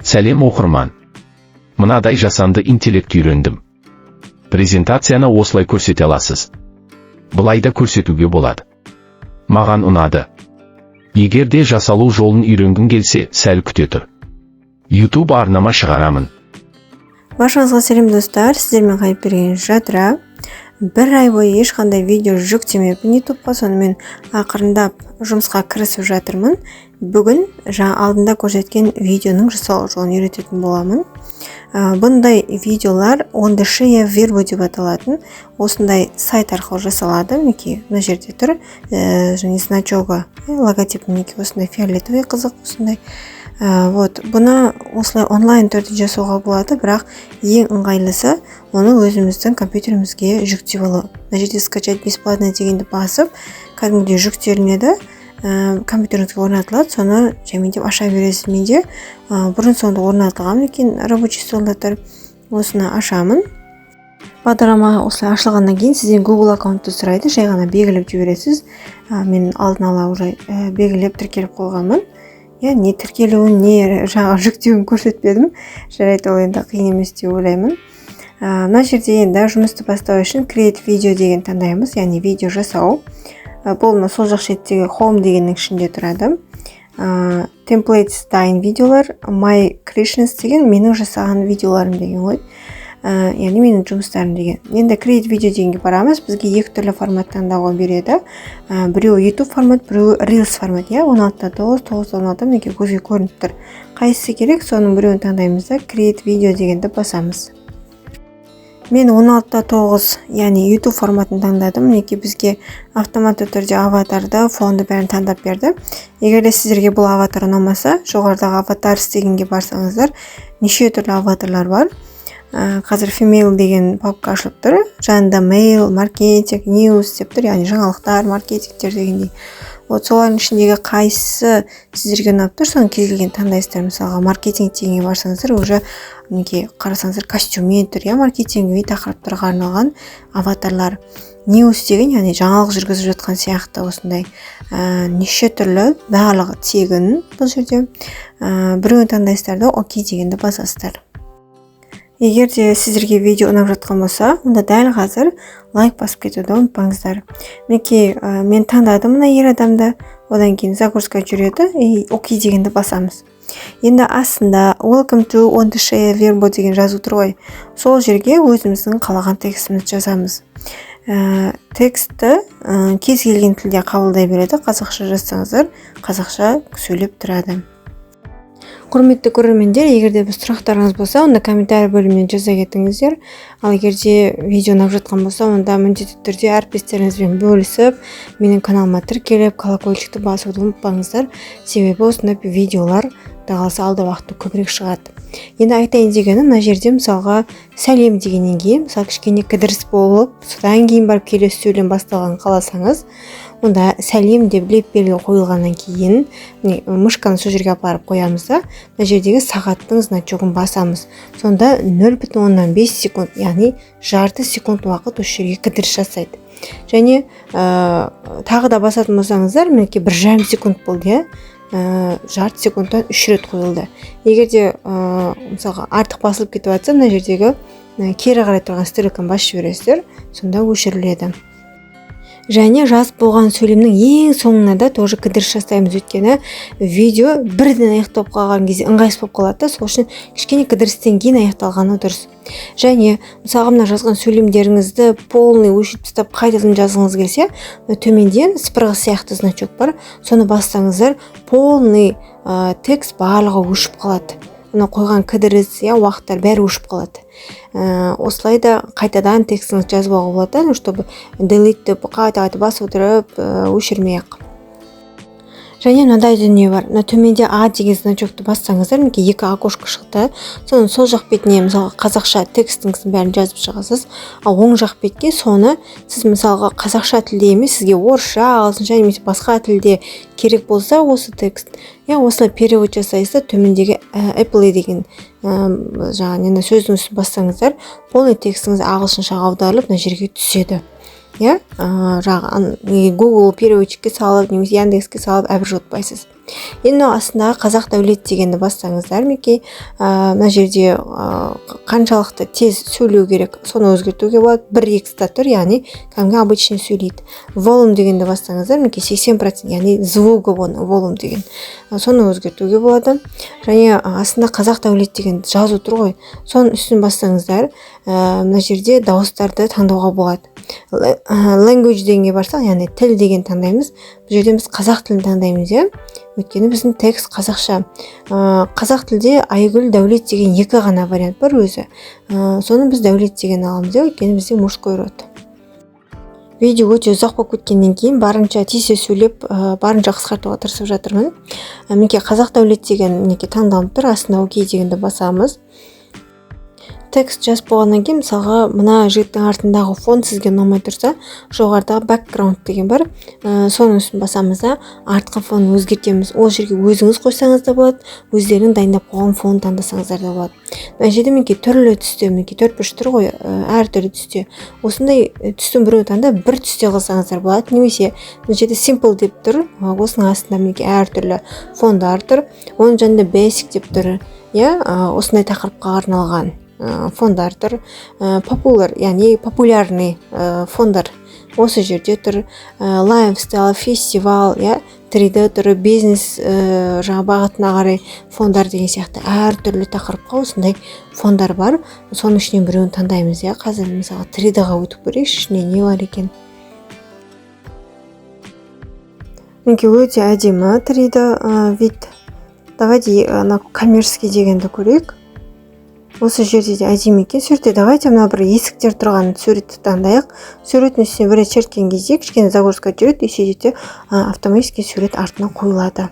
Сәлем оқырман. Мынадай жасанды интеллект үйрендім. Презентацияны осылай көрсете аласыз. Бұлай да көрсетуге болады. Маған ұнады. Егер де жасалу жолын үйренгің келсе, сәл күте тұр. YouTube арнама шығарамын. Баршаңызға сәлем достар, сіздермен қайып берген жадыра. Бір ай бойы ешқандай видео жүктемеппін YouTubeға, сонымен ақырындап жұмысқа кірісіп жатырмын. Бүгін алдында көрсеткен видеоның жасалу жолын үйрететін боламын. Бұндай видеолар OnTheShare Verbo деп аталатын осындай сайт арқылы жасалады. Мінекей мына жерде тұр, және значогы, логотип мінекей осындай фиолетовый қызық осындай. Бұны осылай онлайн түрде жасауға болады, бірақ ең ыңғайлысы оны өзіміздің компьютерімізге жүктеп алу. Мына жерде скачать бесплатно дегенді басып, кәдімгідей жүктелінеді, компьютеріңізге орнатылады, соны жәмендеп аша бересіз. Менде бұрын соңды орнатылған екен рабочий столда тұр. Осыны ашамын. Бағдарлама осылай ашылғаннан кейін сізден Google аккаунтты сұрайды, жай ғана белгілеп жібересіз. Мен алдын ала уже белгілеп тіркеліп қойғанмын. Не тіркелуін, не жүктеуін көрсетпедім. Жарайды, ол енді қиын емес деп ойлаймын. Мына жерде енді жұмысты бастау үшін Create Video деген таңдаймыз, яғни видео жасау. Бұл сол жақ шеттегі Home дегеннің ішінде тұрады. Templates дайын видеолар, My Creations деген менің жасаған видеоларым деген ғой. Яғни менің жұмыстарым деген. Енді Create Video дегенге барамыз. Бізге екі түрлі формат таңдауға береді. Біреуі YouTube формат, біреуі Reels формат. 16:9, 9:16 мінекей көзге көрініп тұр. Қайсысы керек, соның біреуін таңдаймыз да Create Video дегенді басамыз. Мен 16:9, яғни YouTube форматын таңдадым. Мінекей бізге автоматты түрде аватарды, фонды бәрін таңдап берді. Егер де сіздерге бұл аватар ұнамаса, жоғарыдағы аватар дегенге барсаңыздар, неше түрлі аватарлар бар. Қазір Female деген папка ашылып тұр. Жанында Mail, Marketing, News деп тұр, яғни жаңалықтар, маркетингтер дегендей. Солардың ішіндегі қайсысы сіздерге ұнап тұр, соны кез келген таңдайсыздар. Мысалға, маркетинг дегенге барсаңыздар, уже қарасаңыздар костюммен тұр, маркетинг тақырыптарға арналған аватарлар. News деген, яғни жаңалық жүргізіп жатқан сияқты осындай неше түрлі, барлығы тегін бұл жерде. Біреуін таңдайсыздар да окей дегенді басасыздар. Егер де сіздерге видео ұнап жатқан болса, онда дәл қазір лайк басып кетуді ұмытпаңыздар. Мінекей мен таңдадым мына ер адамды, одан кейін загрузка жүреді, окей дегенді басамыз. Енді астында Welcome to OnTheShare Verbo деген жазу тұр ғой. Сол жерге өзіміздің қалаған текстімізді жазамыз. Текстті кез келген тілде қабылдай береді. Қазақша жазсаңыздар, қазақша сөйлеп тұрады. Құрметті көрермендер, егер де біз сұрақтарыңыз болса, онда комментарий бөлімінен жаза кетіңіздер. Ал егер де видео ұнап жатқан болса, онда міндетті түрде әріптестеріңізбен бөлісіп, менің каналыма тіркеліп, колокольчикті басуды ұмытпаңыздар. Себебі осындай видеолар қаласа алда уақытта көбірек шығады. Енді айтайын дегенім, мына жерде мысалға сәлем дегеннен кейін, мысалы кішкене кідіріс болып, содан кейін барып келесі сөйлем басталған қаласаңыз, онда сәлем деп леп белгі қойылғаннан кейін мышканы сол жерге апарып қоямыз да, мына жердегі сағаттың значогын басамыз. Сонда 0,5 секунд, яғни жарты секунд уақыт осы жерге кідіріс жасайды. Және тағы да басатын болсаңыздар, мінекей 1,5 секунд болды, жарты секундтан 3 рет қойылды. Егер де мысалға артық басылып кетіп жатса, мына жердегі кері қарай тұрған стрелканы басып жібересіздер, сонда өшіріледі. Және жас болған сөйлемнің ең соңына да тоже кідіріс жасаймыз, өйткені видео бірден аяқталып қалған кезде ыңғайсыз болып қалады да, сол үшін кішкене кідірістен кейін аяқталғаны дұрыс. Және мысалға мына жазған сөйлемдеріңізді полный өшіріп тастап қайтадан жазғыңыз келсе, төменден сыпырғы сияқты значок бар, соны бассаңыздар, полный текст барлығы өшіп қалады. Оны қойған кідіріс, уақыттар бәрі өшіп қалады. Осылай да қайтадан текстіңіз жазбауға болады, чтобы delete деп қайта басып отырып өшірмей-ақ. Және мынадай дүние бар. Төменде А деген значокты бассаңыздар, мінекей 2 окошко шықты. Соның сол жақ бетіне мысалға қазақша текстіңіздің бәрін жазып шығасыз. Ал оң жақ бетке соны сіз мысалға қазақша тілде емес, сізге орысша, ағылшынша немесе басқа тілде керек болса осы текст, осылай перевод жасайсыз, төмендегі apply деген жаңағы сөздің үстін бассаңыздар, полный текстіңіз ағылшыншаға аударылып мына жерге түседі. Google переводчикке салып, немесе Яндекске салып әбір жотпайсыз. Енді астындағы қазақ дәулет дегенді бассаңыздар мінекей мына жерде қаншалықты тез сөйлеу керек соны өзгертуге болады. 1-2 тұр, яғни кәдімгі обычный сөйлейді. Волум дегенді бассаңыздар мінекей 80%, яғни звуковой волум деген соны өзгертуге болады. Және астында қазақ дәулет деген жазу тұр ғой, соның үстін бассаңыздар мына жерде дауыстарды таңдауға болады. Language дегенге барсақ, яғни тіл деген таңдаймыз. Бұл жерде біз қазақ тілін таңдаймыз, иә. Өйткені біздің текст қазақша. Қазақ тілде Айгүл Дәулет деген 2 ғана вариант бар өзі. Соны біз Дәулет деген аламыз, өйткені бізде мужской род. Видео өте ұзақ болып кеткеннен кейін барынша тез сөйлеп, барынша қысқартуға тырысып жатырмын. Мінекей қазақ дәулет деген мінекей таңдалып тұр, астына окей дегенді басамыз. Текст жазып болғаннан кейін, мысалға, мына жігіттің артындағы фон сізге ұнамай тұрса, жоғарыдағы background деген бар. Соның үстін басамыз да, артқы фонын өзгертеміз. Ол жерге өзіңіз қойсаңыз да болады, өздерінің дайындап қойған фонын таңдасаңыздар да болады. Мына жерде мінекей түрлі түсте, мінекей 4-5 тұр ғой, әртүрлі түсте. Осындай түстің біреуін таңдап, бір түсте қылсаңыздар болады. Немесе мына жерде simple деп тұр, осының астында мінекей әртүрлі фондар тұр. Оның жанында basic деп тұр, иә, осындай тақырыпқа арналған фондар тұр. Popular, яғни популярный фондар осы жерде тұр. Lifestyle, фестивал, 3D тұр, бизнес жаңа бағытына қарай фондар деген сияқты әртүрлі тақырыпқа осындай фондар бар. Соның ішінен біреуін таңдаймыз, иә. Қазір мысалы 3D-ға өтіп көрейікші, ішінде не бар екен. Мінекей өте әдемі 3D вид. Давайте коммерческий дегенді көрейік. Осы жерде де әдемі екен. Суретте давайте мына бір есіктер тұрған суретті таңдайық. Суреттің үстіне бір черткен кезде кішкене загрузка жүреді, и сөйтеді автоматически сурет артына қойылады.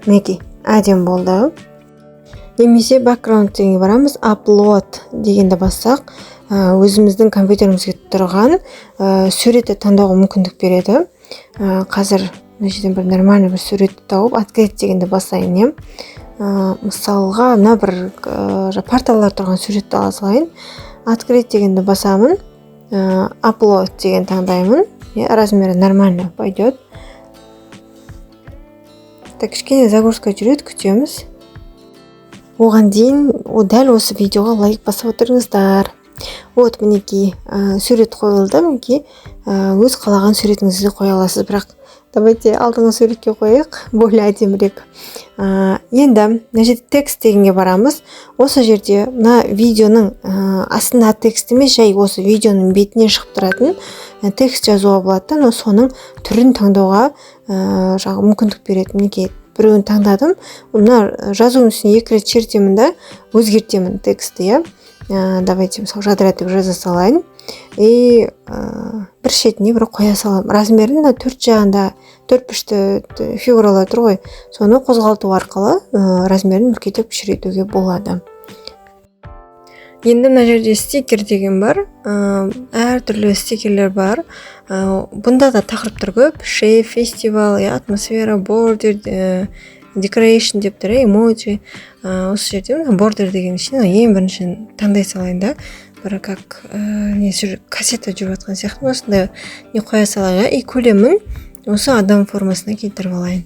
Мінекей әдемі болды. Немесе background дегенге барамыз, upload дегенді бассақ, өзіміздің компьютерімізге тұрған суретті таңдауға мүмкіндік береді. Қазір мына жерден бір нормальный бір суретті тауып, открыть дегенді басайын. Мысалға, мына бір порталдар тұрған суретті ала салайын. Открыть дегенді басамын. Upload деген таңдаймын. Размері нормально пойдет. Так, кішкене загрузка жүреді, күтеміз. Оған дейін дәл осы видеоға лайк басып отырыңыздар. Вот мінекей сурет қойылды, мінекей өз қалаған суретіңізді қоя аласыз, бірақ давайте алдыңғы суретке қойық, более әдемірек. Енді мына жерде текст дегенге барамыз. Осы жерде мына видеоның астында текст емес, жай осы видеоның бетіне шығып тұратын текст жазуға болады, но соның түрін таңдауға мүмкіндік береді. Мінекей біреуін таңдадым. Мына жазуының үстіне 2 рет чертемін да өзгертемін тексті, иә. Давайте мысалы жадыра деп жаза салайын. И бір шетіне бір қоя салам. Размерін 4 жағында 4-5 фигуралар тұр ғой. Соны қозғалту арқылы размерін бүркетіп кішірейтуге болады. Енді мына жерде стикер деген бар. Әртүрлі стикерлер бар. Бұнда да тақырыптар көп. Шеф, фестивал, атмосфера, бордер, decoration деп тұр, эмоджи. Осы жерде бордер деген үшін ең бірінші таңдай салайын да. Бір как кассета жүріп жатқан сияқты осындай не қоя салайын. И көлемін осы адам формасына келтіріп алайын.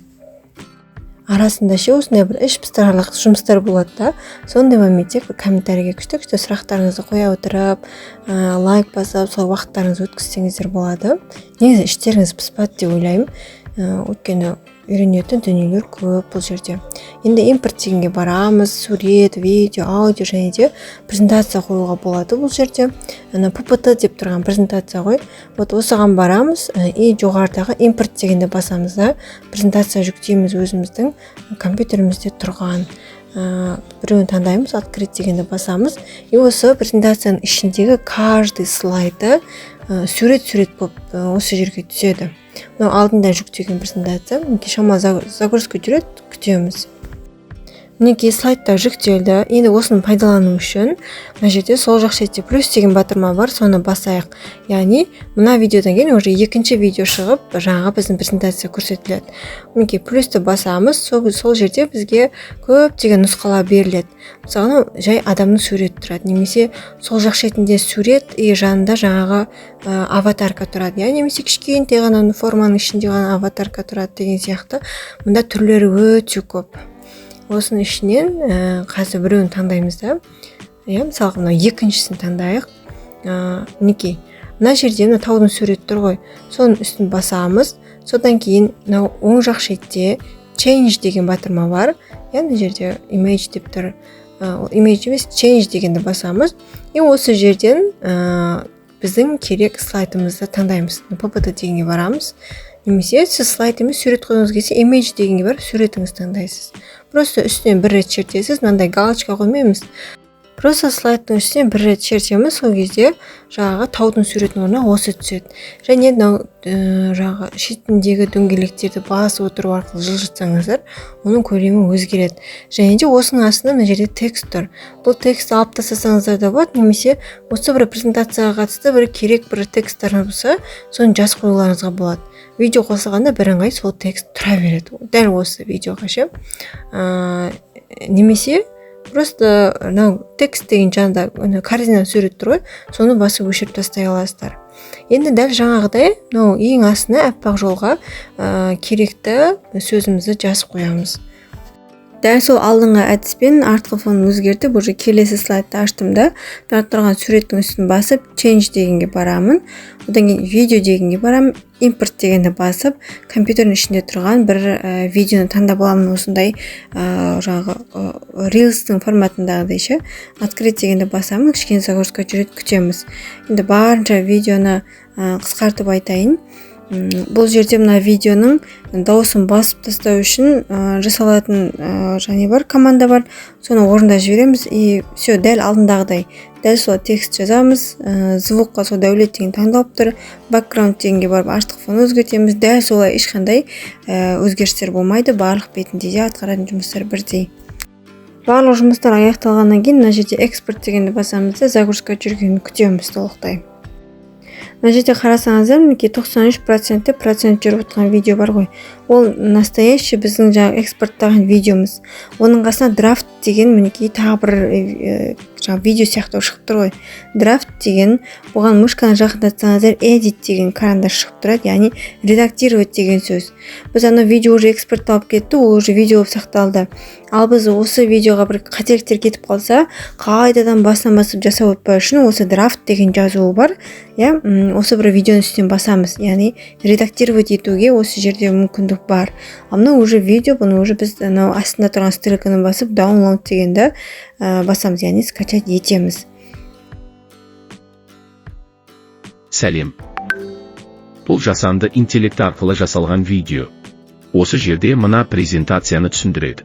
Арасында осындай бір іш пыстырарлық жұмыстар болады да. Сондай моментте комментарийге күшті сұрақтарыңызды қоя отырып, лайк басып, сол уақыттарыңызды өткізсеңіздер болады. Негізі іштеріңіз пыспады деп ойлаймын. Өйткені үйренетін дүниелер көп бұл жерде. Енді импорт дегенге барамыз, сурет, видео, аудио және де презентация қоюға болады бұл жерде. PPT деп тұрған презентация ғой. Вот осыған барамыз и жоғарыдағы импорт дегенде басамыз да, презентация жүктейміз өзіміздің компьютерімізде тұрған. Біреуін таңдаймыз, открыть дегенде басамыз. И осы презентацияның ішіндегі каждый слайды сурет болып осы жерге түседі. Алдында жүктеген презентация, шама загрузка жүреді, күтеміз. мінекей слайдтар жүктелді. Енді осыны пайдалану үшін мына жерде сол жақ шетте плюс деген батырма бар, соны басайық. Яғни мына видеодан кейін уже екінші видео шығып, жаңағы біздің презентация көрсетіледі. Мінекей плюсті басамыз, сол жерде бізге көптеген нұсқалар беріледі. Мысалы, жай адамның суреті тұрады, немесе сол жақ шетінде сурет и жанында жаңағы аватарка тұрады. Яғни немесе кішкентай ғана форманың ішінде ғана аватарка тұрады деген сияқты. Мұнда түрлері өте көп. Осының ішінен қазір біреуін таңдаймыз да. Мысалы, мына екіншісін таңдайық. Мінекей, мына жерде мына таудың суреті тұр ғой. Соның үстін басамыз. Содан кейін мына оң жақ шетте change деген батырма бар. Мына жерде image деп тұр. Image емес, change дегенді басамыз. И осы жерден біздің керек слайдымызды таңдаймыз. PPT дегенге барамыз. Немесе сіз слайд емес сурет қойғыңыз келсе, image дегенге барып суретіңізді таңдайсыз. Просто үстінен бір рет чертесіз, мынандай галочка қоймаймыз. Просто слайдтың үстінен бір рет чертеміз, сол кезде жаңағы таудың суретінің орнына осы түседі. Және жаңағы шетіндегі дөңгелектерді басып отыру арқылы жылжытсаңыздар, оның көлемі өзгереді. Және де осының астында мына жерде текст тұр. Бұл текстті алып тастасаңыздар да болады, немесе осы бір презентацияға қатысты бір керек бір тексттер болса, соны жазып қоюларыңызға болады. Видео қосылғанда бірыңғай сол текст тұра береді. Дәл осы видеоға ше. Немесе просто текст деген жанында корзина сурет тұр ғой, соны басып өшіріп тастай аласыздар. Енді дәл жаңағыдай, ең астына аппақ жолға керекті сөзімізді жазып қоямыз. Дәл сол алдыңғы әдіспен артқы фонын өзгертіп, уже келесі слайдты аштым да, тұрған суреттің үстін басып, change дегенге барамын. Одан кейін видео дегенге барамын, импорт дегенді басып, компьютердің ішінде тұрған бір видеоны таңдап аламын. Осындай жаңағы Reels-тің форматындағыдай ше. Открыть дегенді басамын, кішкене загрузка жүреді, күтеміз. Енді барынша видеоны қысқартып айтайын. Бұл жерде мына видеоның дауысын басып тастау үшін жасалатын және бар команда бар. Соны орында жібереміз и все, дәл алдындағыдай. Дәл сол текст жазамыз, звукқа сол дәулет деген таңдалып тұр. Background дегенге барып аштық фон өзгертеміз. Дәл солай ешқандай өзгерістер болмайды. Барлық бетінде де атқаратын жұмыстар бірдей. Барлық жұмыстар аяқталғаннан кейін мына жерде экспорт дегенді басамыз да загрузка жүргенін күтеміз толықтай. Мына жерде қарасаңыздар, мінекей 93% жүріп отқан видео бар ғой. Ол настоящий біздің жаңағы экспорттаған видеомыз. Оның қасына драфт деген мінекей тағы бір видео сияқты шығып тұр ғой. Драфт деген, бұған мышканы жақындатсаңыздар, edit деген каранда шығып тұрады, яғни редактировать деген сөз. Біз ана видео уже экспортталып кетті, ол уже видео сақталды. Ал біз осы видеоға бір қателіктер кетіп қалса, қайтадан басынан басып жасап өтпеу үшін осы драфт деген жазуы бар. Осы бір видеоның үстінен басамыз, яғни редактировать етуге осы жерде мүмкіндік бар. Мына уже видео, бұны уже біз астында тұрған стрелканы басып download дегенді басамыз, яғни скачать етеміз. Сәлем. Бұл жасанды интеллект арқылы жасалған видео. Осы жерде мына презентацияны түсіндіреді.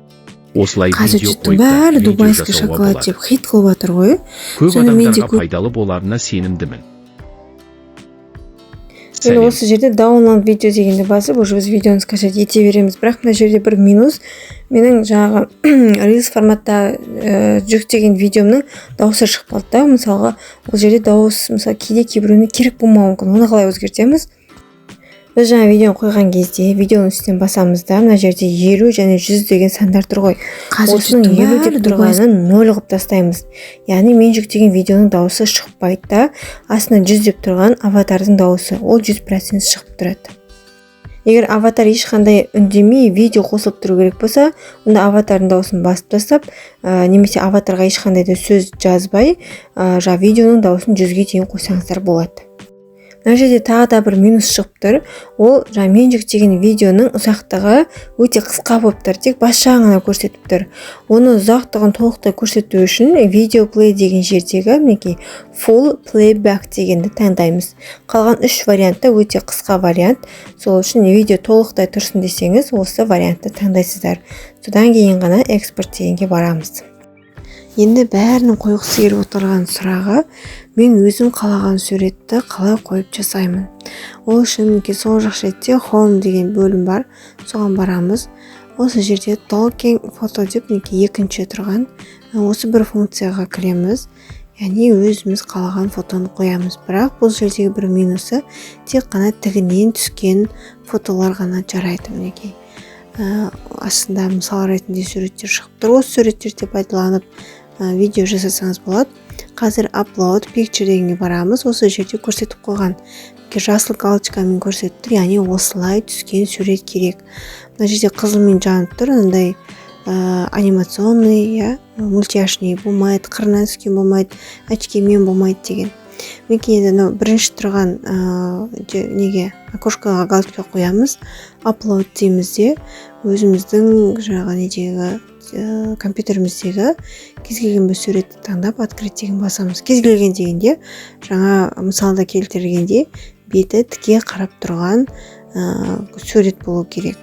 Осылай видео қойып бәрі дубайский шоколад деп хит қылып жатыр ғой. Көп адамдарға пайдалы боларына сенімдімін. Енді осы жерде download видео дегенді басып, уже біз видеоны скачать ете береміз. Бірақ мына жерде бір минус, менің жаңағы Reels форматта жүктеген видеомның дауысы шығып қалды да. Мысалға, ол жерде дауыс кейде кейбіреуіне керек болмауы мүмкін. Оны қалай өзгертеміз? Біз жаңа видеоны қойған кезде видеоның үстінен басамыз да, мына жерде 50 және 100 деген сандар тұр ғой. Осының 50 деп тұрғанын 0 қылып тастаймыз. Яғни мен жүктеген видеоның дауысы шықпайды да, астына 100 деп тұрған аватардың дауысы, ол 100% шығып тұрады. Егер аватар ешқандай үндемей видео қосылып тұру керек болса, онда аватардың дауысын басып тастап, немесе аватарға ешқандай да сөз жазбай, видеоның дауысын 100-ге дейін қойсаңыздар болады. Мына жерде тағы да бір минус шығып тұр. Ол мен жүктеген видеоның ұзақтығы өте қысқа болып тұр, тек бас жағын ғана көрсетіп тұр. Оны ұзақтығын толықтай көрсету үшін видео play деген жердегі мінекей full playback дегенді таңдаймыз. Қалған 3 вариантта өте қысқа вариант. Сол үшін видео толықтай тұрсын десеңіз, осы вариантты таңдайсыздар. Содан кейін ғана экспорт дегенге барамыз. Енді бәрінің қойғысы келіп отырған сұрағы, мен өзім қалаған суретті қалай қойып жасаймын. Ол үшін сол жақ шетте home деген бөлім бар, соған барамыз. осы жерде talking photo деп мінекей екінші тұрған осы бір функцияға кіреміз. Яғни өзіміз қалаған фотоны қоямыз. Бірақ бұл жердегі бір минусы тек қана тігінен түскен фотолар ғана жарайды. Мінекей астында мысал ретінде суреттер шығып тұр. Осы суреттерді пайдаланып видео жасасаңыз болады. Қазір upload picture дегенге барамыз. Осы жерде көрсетіп қойған. Жасыл галочкамен көрсетіп тұр. Яғни осылай түскен сурет керек. Мына жерде қызылмен жанып тұр. Ондай анимационный, мультяшный болмайды, қырынан түскен болмайды, очкимен болмайды деген. Мінекей енді бірінші тұрған неге окошкаға галочка қоямыз. Upload дейміз де өзіміздің жаңағы недегі компьютеріміздегі кез келген бір суретті таңдап открыть деген басамыз. Кез келген дегенде жаңа мысалда келтіргенде беті тіке қарап тұрған сурет болу керек.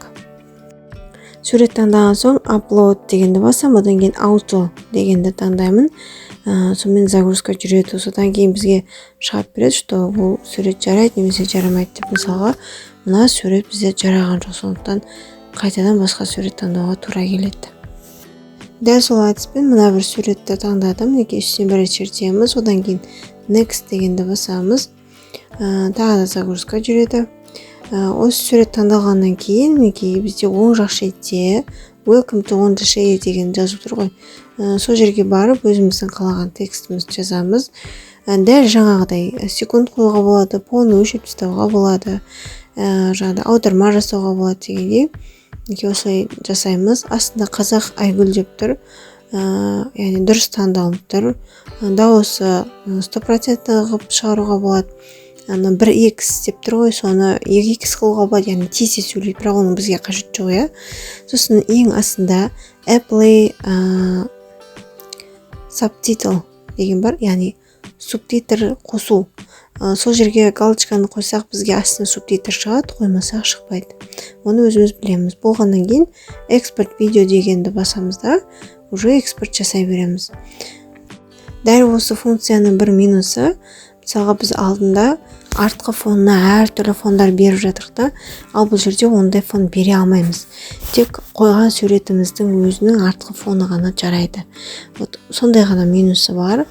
Сурет таңдаған соң upload дегенді басам, одан кейін auto дегенді таңдаймын. Сонымен загрузка жүреді. Содан кейін бізге шығып береді, что бұл сурет жарайды немесе жарамайды деп. Мысалға, мына сурет бізде жараған жоқ, сондықтан қайтадан басқа сурет таңдауға тура келеді. Дәл сол әдіспен мына бір суретті таңдадым. Неге үстіне бір чертеміз, одан кейін next дегенді басамыз. Тағы да загрузка жүреді. Осы сурет таңдалғаннан кейін мінекей бізде оң жақ шетте welcome to on the shade деген жазып тұр ғой. Сол жерге барып өзіміздің қалаған текстімізді жазамыз. Дәл жаңағыдай секунд қоюға болады, полный өшіріп тастауға болады, жаңағыдай аударма жасауға болады дегендей. Мінекей осылай жасаймыз. Астында қазақ Айгүл деп тұр. Яғни дұрыс таңдалып тұр. Дауысы 100% қылып шығаруға болады. 1x деп тұр ғой, соны 2x қылуға болады, яғни тез сөйлейді, бірақ оның бізге қажет жоқ, иә. Сосын ең астында apply subtitle деген бар, яғни субтитр қосу. Сол жерге галочканы қойсақ, бізге астына субтитр шығады, қоймасақ шықпайды. Оны өзіміз білеміз. Болғаннан кейін export video дегенді басамыз да, уже экспорт жасай береміз. Дәл осы функцияның бір минусы, мысалға біз алдында артқы фонына әртүрлі фондар беріп жатырық та, ал бұл жерде ондай фон бере алмаймыз. Тек қойған суретіміздің өзінің артқы фоны ғана жарайды. Сондай ғана минусы бар.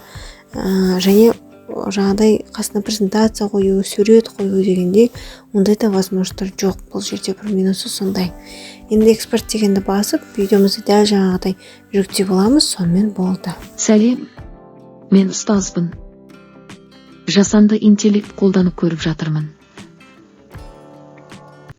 Және жаңағыдай қасына презентация қою, сурет қою дегенде ондай да возможностьтар жоқ. Бұл жерде бір минусы сондай. Енді экспорт дегенді басып, видеомызды дәл жаңағыдай жүктеп аламыз, сонымен болды. Сәлем, мен ұстазбын. Жасанды интеллект қолданып көріп жатырмын.